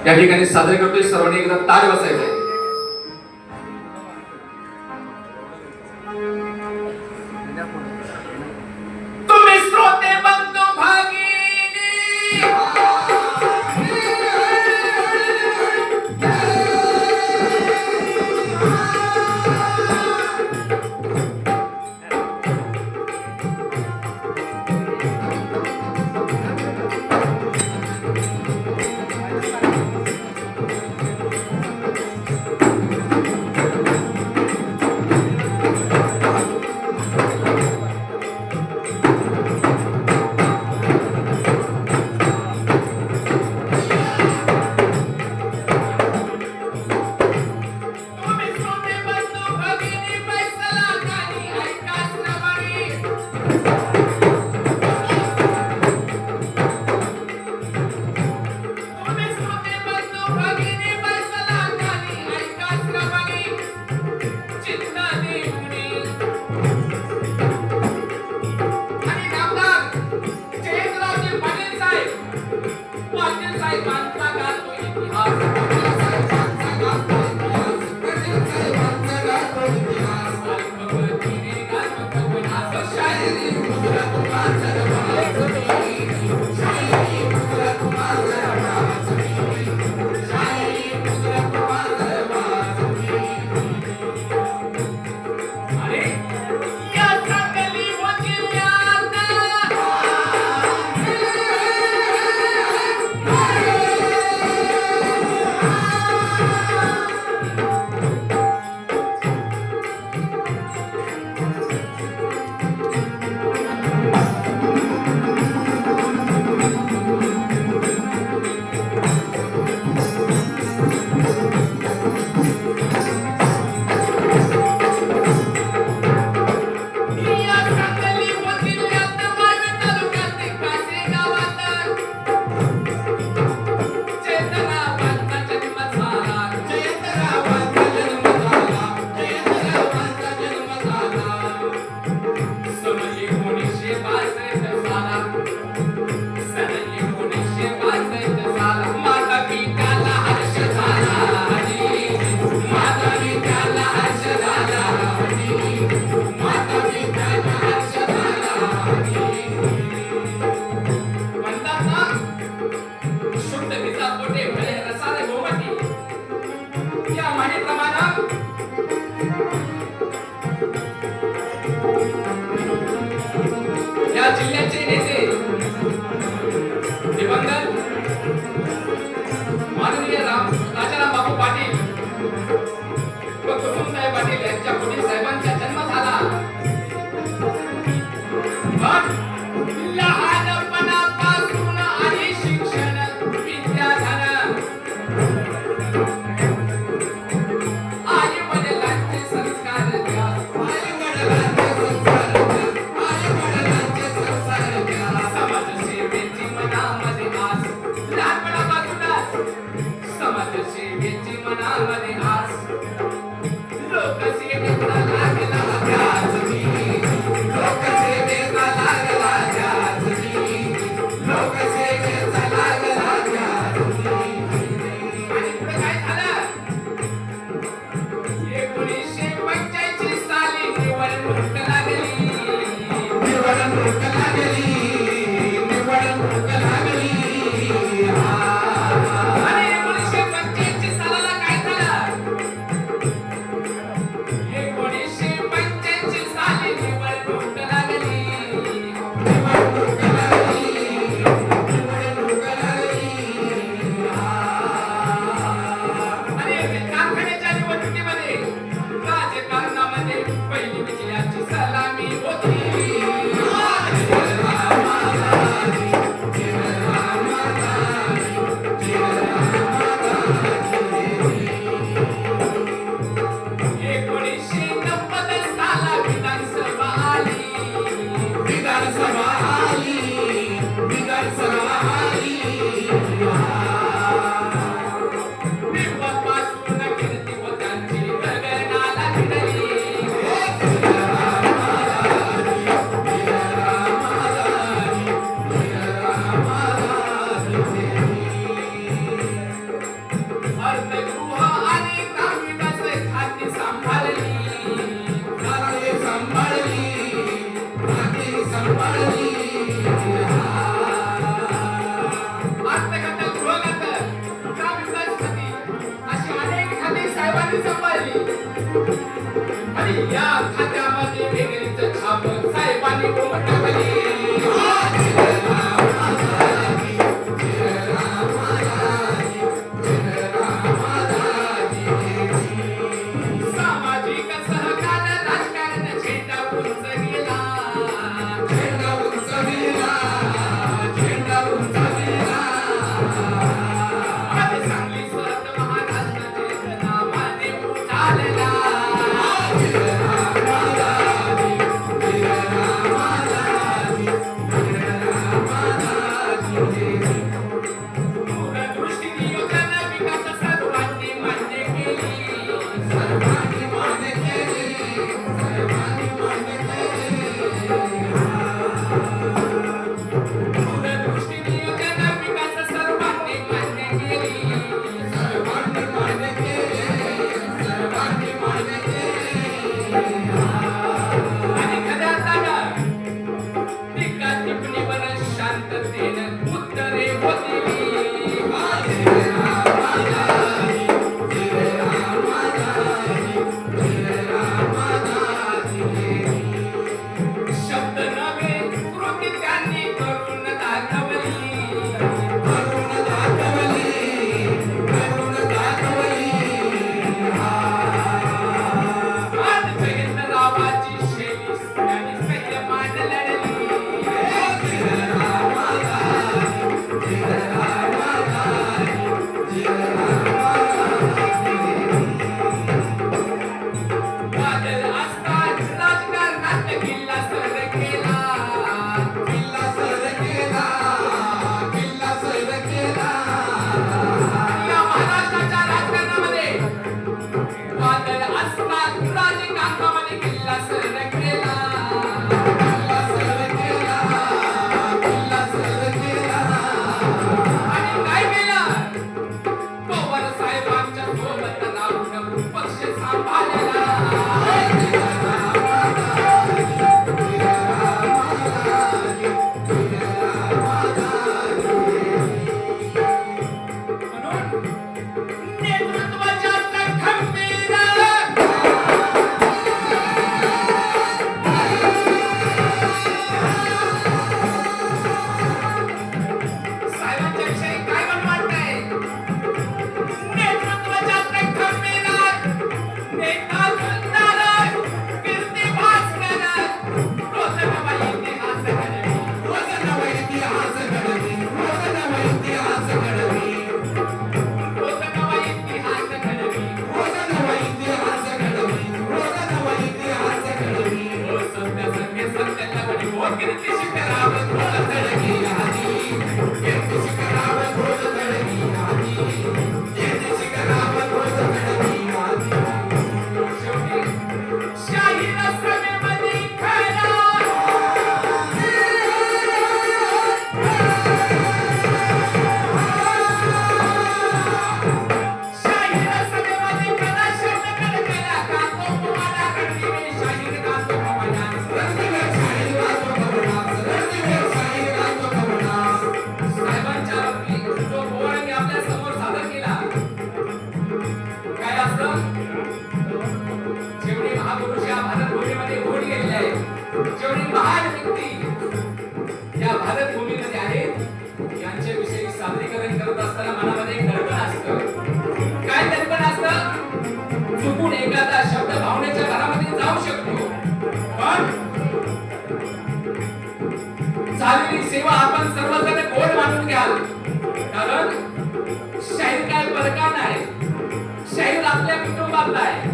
या ठिकाणी सादर करतोय. सर्वांनी एकदा ताट बसायचंय. तुम्ही श्रोते बंधू भागिनी जिल्ह्याचे नेते दिवंगत माननीय राजाराम बापू पाटील व कुसुमसाहेब पाटील यांच्या पुढील साहेबांचा जन्म झाला. पण लहानपणापासून आणि शिक्षण विद्याधन आज सांगली स्वरात महाराष्ट्राचे नावाने उजाळला. दूरदृष्टीने योजना विकास सर्वांनी मान्य केली. सर्वांनी मान्य केली. सर्वांनी मान्य केली. दूरदृष्टीने योजना विकास सर्वांनी मान्य केली. सर्वांनी मान्य केली. सर्वांनी मान्य केली. आणि खऱ्या ताब्यात टीका टिप्पणीवर शांततेने उत्तरे होती. शब्द नव्हे कृती त्यांनी करून दाखवली. करून दाखवली. करून दाखवली. आज जयंतरावाची शैली त्यांनी संयमाने लढली. वादळ असताच राजकारणात किल्ला सर केला. किल्ला सर केला. किल्ला सर केला. या महाराष्ट्राच्या राजकारणामध्ये वादळ असताच राजकारणामध्ये किल्ला सर केला. किल्ला सर केला. किल्ला सर केला. आणि काय केलं? पवार साहेबांच्या सोबत राहून पक्ष सांभाळला. नेतृत्वाच्या खंबीर साहेबांच्या विषयी काय वाटतंय? नेतृत्वाच्या खंबीर नेता सुंदर कीर्ती भास्कर रोज नवा इतिहास घडवी. रोज नवा इतिहास घडवी. रोज नवा इतिहास घडवी. रोज नवा इतिहास घडवी. रोज नवा इतिहास घडवी. रोज नवा इतिहास घडवी. ओ सत्य संगे सत्य लढवी. ओ कीर्ती शिखरावर घोड चढवी आधी. कीर्ती शिखरावर घोड चढवी आधी. कीर्ती शिखरावर घोड चढवी आधी. शेवटी शाही रस्त्यामध्ये खरा. शाही रस्त्यामध्ये खरा शब्द कडकला. कातो पवाला रणदिवे शाहीर गातो पवनास. रणदिवे शाहीर गातो पवनास. रणदिवे शाहीर गातो पवनास. साहेबांच्या बाबतीत जो पोवाडा मी आपल्या समोर सादर केला काय असतं? जेवढे महापुरुष या भारतभूमीमध्ये होऊन गेलेले आहेत, जेवढे महान व्यक्ती या भारतभूमीमध्ये आहेत, यांच्याविषयी सादरीकरण करत असताना मनामध्ये एक दडपण असतं. काय दडपण असतं? चुकून एखादा शब्द भावनेच्या भरामध्ये जाऊ शकतो, पण झालेली सेवा आपण सर्वजण गोड मानून घ्याल. कारण शाहीर काय परका नाही. शाहीर आपल्या कुटुंबातला आहे.